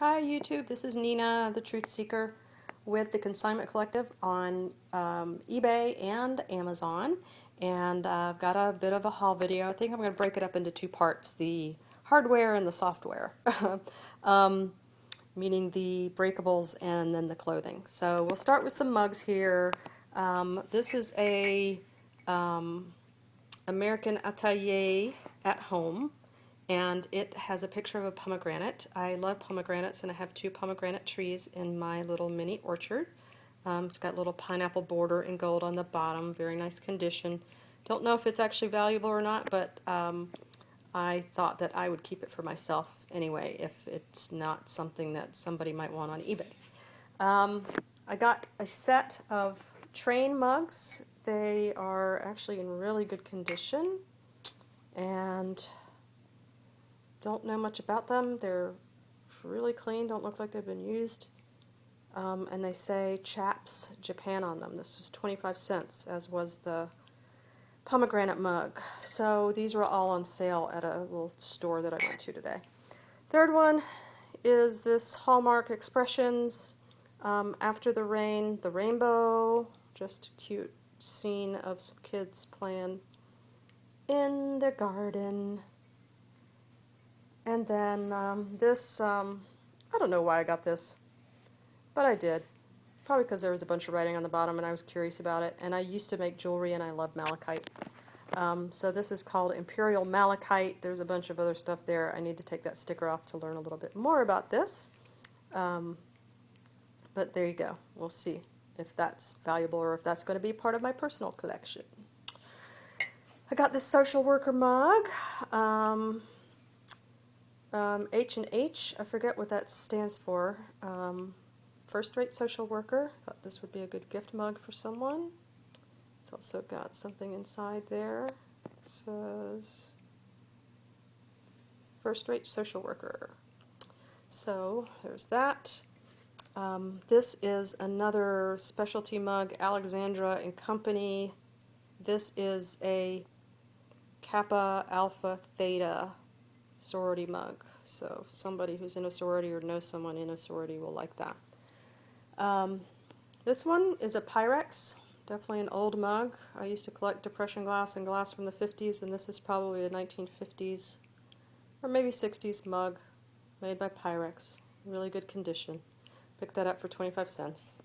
Hi YouTube, this is Nina, the Truth Seeker with the Consignment Collective on eBay and Amazon. And I've got a bit of a haul video. I think I'm going to break it up into two parts, the hardware and the software, meaning the breakables and then the clothing. So we'll start with some mugs here. This is a American Atelier at home. And it has a picture of a pomegranate. I love pomegranates, and I have two pomegranate trees in my little mini orchard. It's got a little pineapple border in gold on the bottom, very nice condition. Don't know if it's actually valuable or not, but I thought that I would keep it for myself anyway, if it's not something that somebody might want on eBay. I got a set of train mugs. They are actually in really good condition, and don't know much about them. They're really clean, don't look like they've been used. And they say Chaps Japan on them. This was 25 cents, as was the pomegranate mug. So these were all on sale at a little store that I went to today. Third one is this Hallmark Expressions After the Rain, the Rainbow. Just a cute scene of some kids playing in their garden. And then this, I don't know why I got this, but I did. Probably because there was a bunch of writing on the bottom and I was curious about it. And I used to make jewelry and I love malachite. So this is called Imperial Malachite. There's a bunch of other stuff there. I need to take that sticker off to learn a little bit more about this. But there you go. We'll see if that's valuable or if that's going to be part of my personal collection. I got this social worker mug. H&H, I forget what that stands for. First-rate social worker. Thought this would be a good gift mug for someone. It's also got something inside there. It says first-rate social worker. So there's that. This is another specialty mug, Alexandra and Company. This is a Kappa Alpha Theta sorority mug. So somebody who's in a sorority or knows someone in a sorority will like that. This one is a Pyrex, definitely an old mug. I used to collect depression glass and glass from the 50s, and this is probably a 1950s or maybe 60s mug made by Pyrex. Really good condition. Picked that up for 25 cents.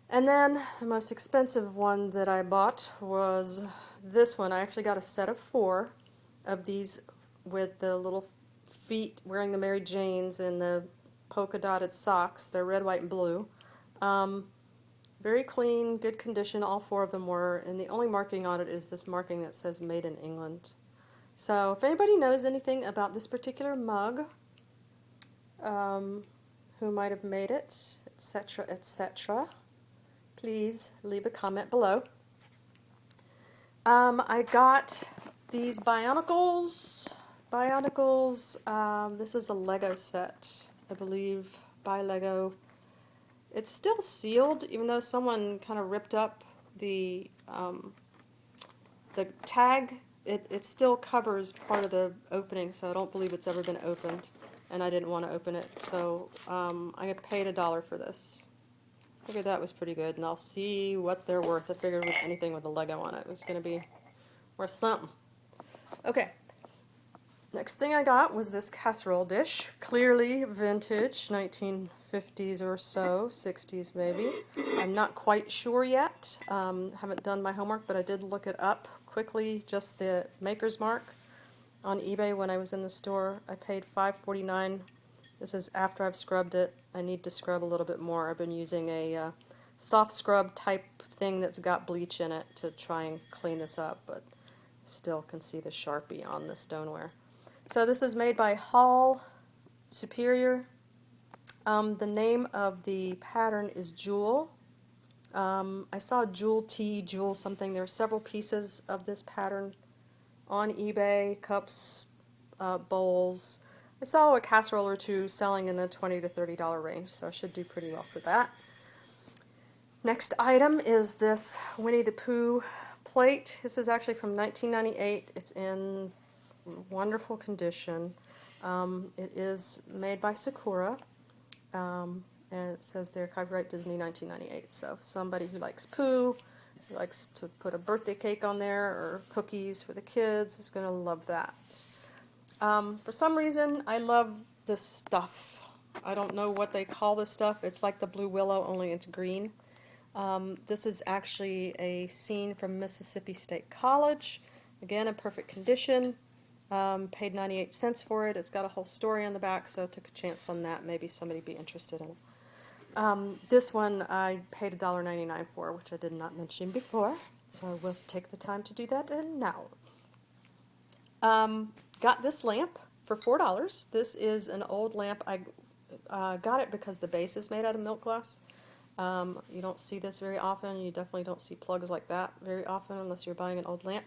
And then the most expensive one that I bought was this one. I actually got a set of 4 of these with the little feet wearing the Mary Janes and the polka dotted socks. They're red, white, and blue. Very clean, good condition, all 4 of them were, and the only marking on it is this marking that says Made in England. So if anybody knows anything about this particular mug, who might have made it, etc., etc., please leave a comment below. I got these bionicles. This is a Lego set, I believe, by Lego. It's still sealed, even though someone kind of ripped up the tag. It still covers part of the opening, so I don't believe it's ever been opened, and I didn't want to open it, so I paid $1 for this. Figured that was pretty good, and I'll see what they're worth. I figured with anything with a Lego on it was going to be worth something. Okay. Next thing I got was this casserole dish, clearly vintage, 1950s or so, 60s maybe. I'm not quite sure yet. Haven't done my homework, but I did look it up quickly, just the maker's mark on eBay when I was in the store. I paid $5.49. This is after I've scrubbed it. I need to scrub a little bit more. I've been using a soft scrub type thing that's got bleach in it to try and clean this up, but still can see the Sharpie on the stoneware. So this is made by Hall Superior. The name of the pattern is Jewel. I saw Jewel Tea, Jewel something. There are several pieces of this pattern on eBay, cups, bowls. I saw a casserole or two selling in the $20 to $30 range, so I should do pretty well for that. Next item is this Winnie the Pooh plate. This is actually from 1998. It's in wonderful condition. It is made by Sakura, and it says there copyright Disney 1998. So somebody who likes poo, who likes to put a birthday cake on there or cookies for the kids is going to love that. For some reason, I love this stuff. I don't know what they call this stuff. It's like the Blue Willow, only it's green. This is actually a scene from Mississippi State College. Again, in perfect condition. Paid 98 cents for it. It's got a whole story on the back, so I took a chance on that. Maybe somebody would be interested in it. This one I paid $1.99 for, which I did not mention before, so I will take the time to do that now. Got this lamp for $4. This is an old lamp. I got it because the base is made out of milk glass. You don't see this very often. You definitely don't see plugs like that very often unless you're buying an old lamp.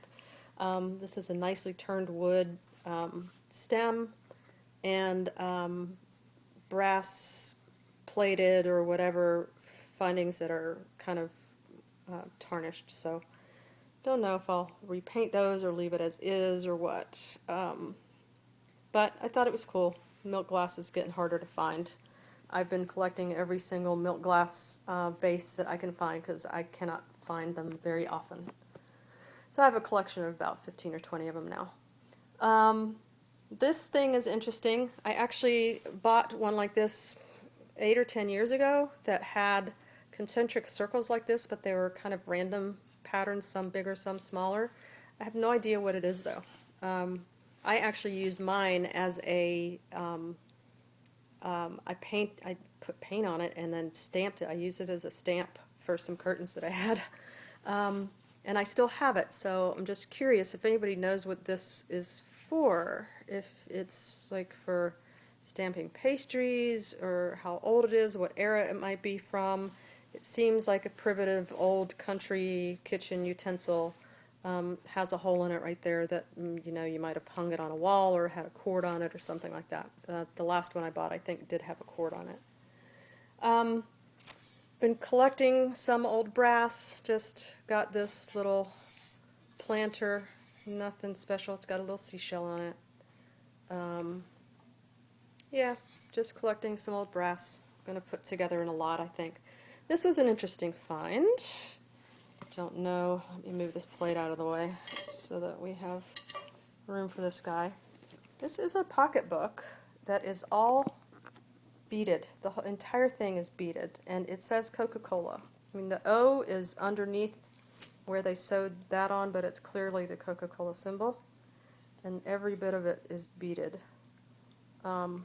This is a nicely turned wood stem and brass plated or whatever findings that are kind of tarnished. So don't know if I'll repaint those or leave it as is or what. But I thought it was cool. Milk glass is getting harder to find. I've been collecting every single milk glass vase that I can find because I cannot find them very often. So I have a collection of about 15 or 20 of them now. This thing is interesting. I actually bought one like this 8 or 10 years ago that had concentric circles like this, but they were kind of random patterns, some bigger, some smaller. I have no idea what it is though. I actually used mine as a, I put paint on it and then stamped it. I used it as a stamp for some curtains that I had. And I still have it, so I'm just curious if anybody knows what this is for. If it's like for stamping pastries, or how old it is, what era it might be from. It seems like a primitive old country kitchen utensil. Has a hole in it right there that, you know, you might have hung it on a wall or had a cord on it or something like that. The last one I bought, I think, did have a cord on it. Been collecting some old brass. Just got this little planter. Nothing special. It's got a little seashell on it. Yeah, just collecting some old brass. Going to put together in a lot, I think. This was an interesting find. Don't know. Let me move this plate out of the way so that we have room for this guy. This is a pocketbook that is all beaded. The entire thing is beaded, and it says Coca-Cola. I mean, the O is underneath where they sewed that on, but it's clearly the Coca-Cola symbol, and every bit of it is beaded. Have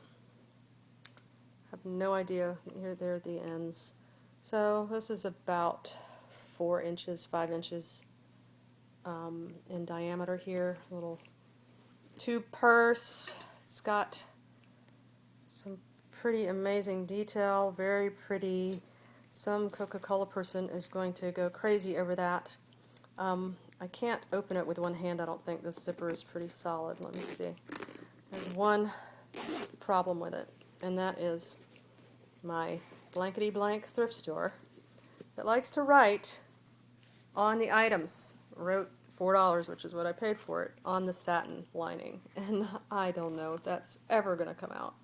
no idea. Here, there are the ends. So this is about 4 inches, 5 inches in diameter here. Little tube purse. It's got some pretty amazing detail, very pretty. Some Coca-Cola person is going to go crazy over that. I can't open it with one hand, I don't think. This zipper is pretty solid. Let me see. There's one problem with it, and that is my blankety-blank thrift store that likes to write on the items. Wrote $4, which is what I paid for it, on the satin lining, and I don't know if that's ever going to come out.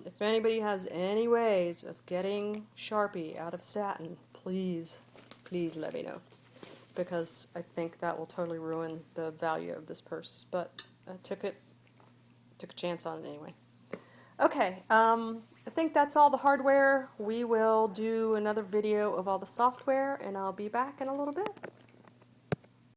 If anybody has any ways of getting Sharpie out of satin, please let me know, because I think that will totally ruin the value of this purse. But I took a chance on it anyway. Okay, I think that's all the hardware. We will do another video of all the software, and I'll be back in a little bit.